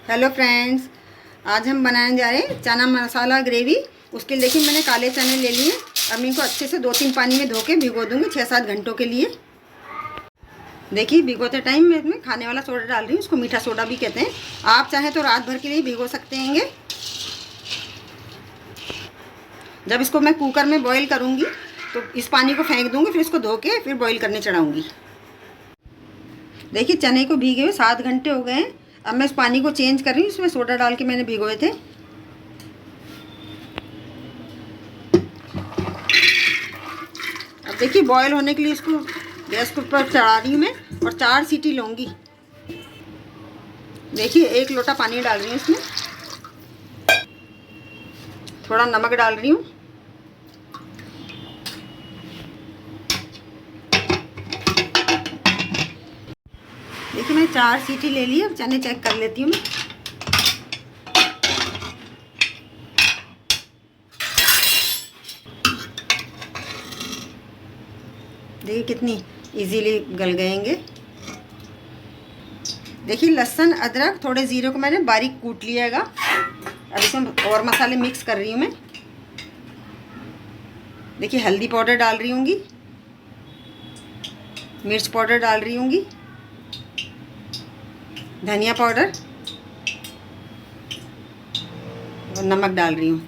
Hello friends, आज हम बनाने जा रहे हैं चना मसाला ग्रेवी। उसके लिए देखिए मैंने काले चने ले लिए। अब इनको अच्छे से 2-3 पानी में धो के भिगो दूँगी 6-7 घंटों के लिए। देखिए भिगोते टाइम मैं इसमें खाने वाला सोडा डाल रही हूँ, उसको मीठा सोडा भी कहते हैं। आप चाहें तो रात भर के लिए भिगो सकते हैंगे। जब इसको मैं कुकर में बॉईल करूँगी तो इस पानी को फेंक दूँगी, फिर इसको धो के फिर बॉईल करने चढ़ाऊँगी। देखिए चने को भीगे हुए 7 घंटे हो गए हैं। अब मैं इस पानी को चेंज कर रही हूँ, इसमें सोडा डाल के मैंने भिगोए थे। अब देखिए बॉयल होने के लिए इसको गैस के ऊपर चढ़ा रही हूँ मैं और 4 सीटी लूँगी। देखिए 1 लोटा पानी डाल रही हूँ इसमें, थोड़ा नमक डाल रही हूँ। देखिए मैं 4 सीटी ले ली। अब चने चेक कर लेती हूँ मैं। देखिए कितनी इजीली गल गएंगे। देखिए लहसुन अदरक थोड़े ज़ीरे को मैंने बारीक कूट लिया हैगा। अब इसमें और मसाले मिक्स कर रही हूँ मैं। देखिए हल्दी पाउडर डाल रही हूँगी, मिर्च पाउडर डाल रही हूँगी, धनिया पाउडर और नमक डाल रही हूँ।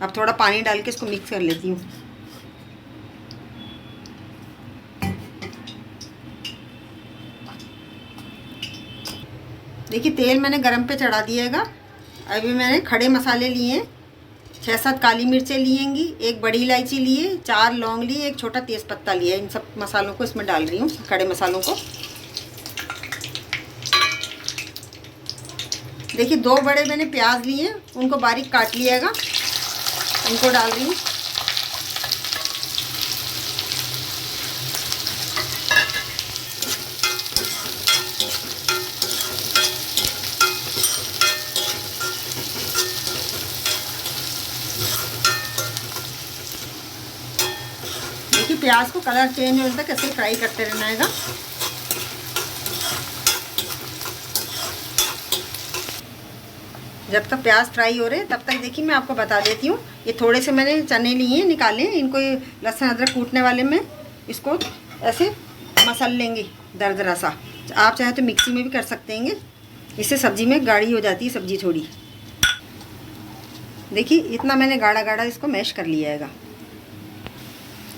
अब थोड़ा पानी डाल के इसको मिक्स कर लेती हूँ। देखिए तेल मैंने गरम पे चढ़ा दिएगा। अभी मैंने खड़े मसाले लिए हैं, 6-7 काली मिर्चें लिएंगी, 1 बड़ी इलायची लिए, 4 लौंग लिए, 1 छोटा तेज़ पत्ता लिया। इन सब मसालों को इसमें डाल रही हूँ, खड़े मसालों को। देखिए 2 बड़े मैंने प्याज लिए, उनको बारीक काट लिएगा, उनको डाल रही हूँ। देखिए प्याज को कलर चेंज होने तक ऐसे फ्राई करते रहना है। जब तक प्याज फ्राई हो रहे हैं तब तक देखिए मैं आपको बता देती हूँ। ये थोड़े से मैंने चने लिए हैं, निकाले, इनको ये लहसुन अदरक कूटने वाले में इसको ऐसे मसल लेंगे दरदरा सा। आप चाहे तो मिक्सी में भी कर सकते हैं, इससे सब्ज़ी में गाढ़ी हो जाती है सब्ज़ी थोड़ी। देखिए इतना मैंने गाढ़ा गाढ़ा इसको मैश कर लिया हैगा।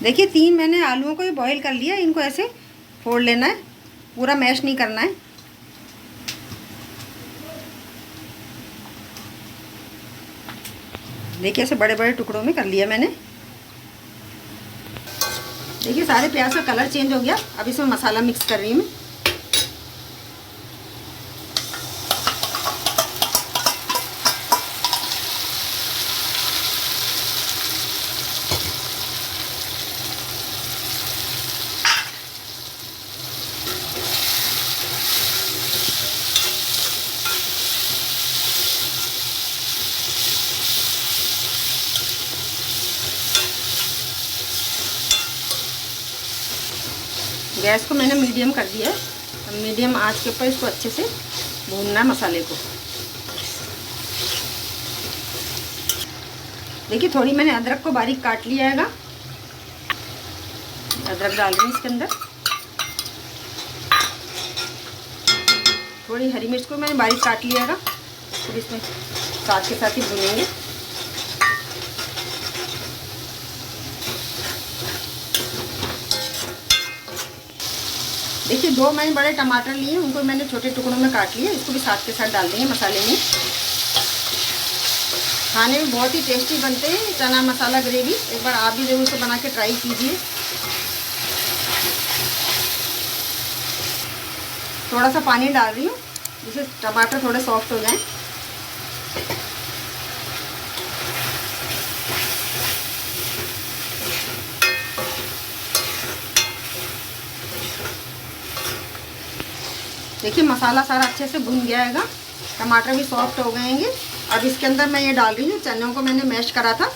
देखिए 3 मैंने आलूओं को ये बॉईल कर लिया। इनको ऐसे फोड़ लेना है, पूरा मैश नहीं करना है। देखिए ऐसे बड़े बड़े टुकड़ों में कर लिया मैंने। देखिए सारे प्याज का कलर चेंज हो गया। अब इसमें मसाला मिक्स कर रही हूँ मैं। गैस को मैंने मीडियम कर दिया है। अब मीडियम आंच के ऊपर इसको अच्छे से भूनना है मसाले को। देखिए थोड़ी मैंने अदरक को बारीक काट लिया हैगा, अदरक डाल रही हूँ इसके अंदर। थोड़ी हरी मिर्च को मैंने बारीक काट लिया हैगा, फिर इसमें साथ के साथ ही भूनेंगे। देखिए 2 मैंने बड़े टमाटर लिए, उनको मैंने छोटे टुकड़ों में काट लिया। इसको भी साथ के साथ डाल देंगे मसाले में। खाने में बहुत ही टेस्टी बनते हैं चना मसाला ग्रेवी। एक बार आप भी ज़रूर से बना के ट्राई कीजिए। थोड़ा सा पानी डाल रही हूँ जिससे टमाटर थोड़े सॉफ्ट हो जाएं। देखिए मसाला सारा अच्छे से भुन गया हैगा, टमाटर भी सॉफ्ट हो गए हैं। अब इसके अंदर मैं ये डाल रही हूँ चनों को मैंने मैश करा था।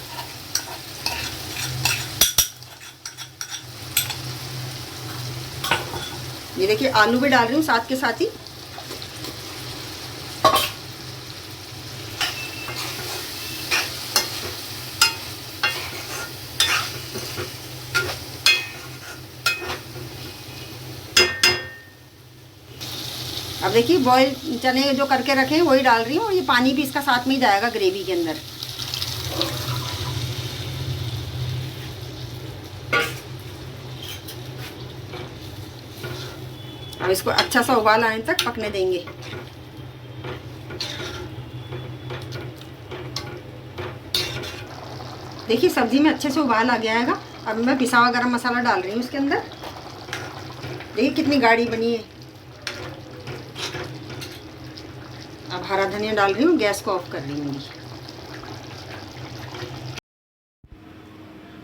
ये देखिए आलू भी डाल रही हूँ साथ के साथ ही। अब देखिए बॉयल चने जो करके रखे हैं वही डाल रही हूँ, और ये पानी भी इसका साथ में ही जाएगा ग्रेवी के अंदर। अब इसको अच्छा सा उबाल आने तक पकने देंगे। देखिए सब्जी में अच्छे से उबाल आ गया है। अब मैं पिसा हुआ गरम मसाला डाल रही हूँ इसके अंदर। देखिए कितनी गाढ़ी बनी है। अब हरा धनिया डाल रही हूँ, गैस को ऑफ कर रही हूँ।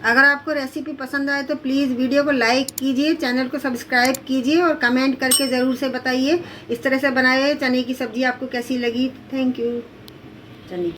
अगर आपको रेसिपी पसंद आए तो प्लीज़ वीडियो को लाइक कीजिए, चैनल को सब्सक्राइब कीजिए और कमेंट करके ज़रूर से बताइए इस तरह से बनाए चने की सब्ज़ी आपको कैसी लगी। Thank you. चने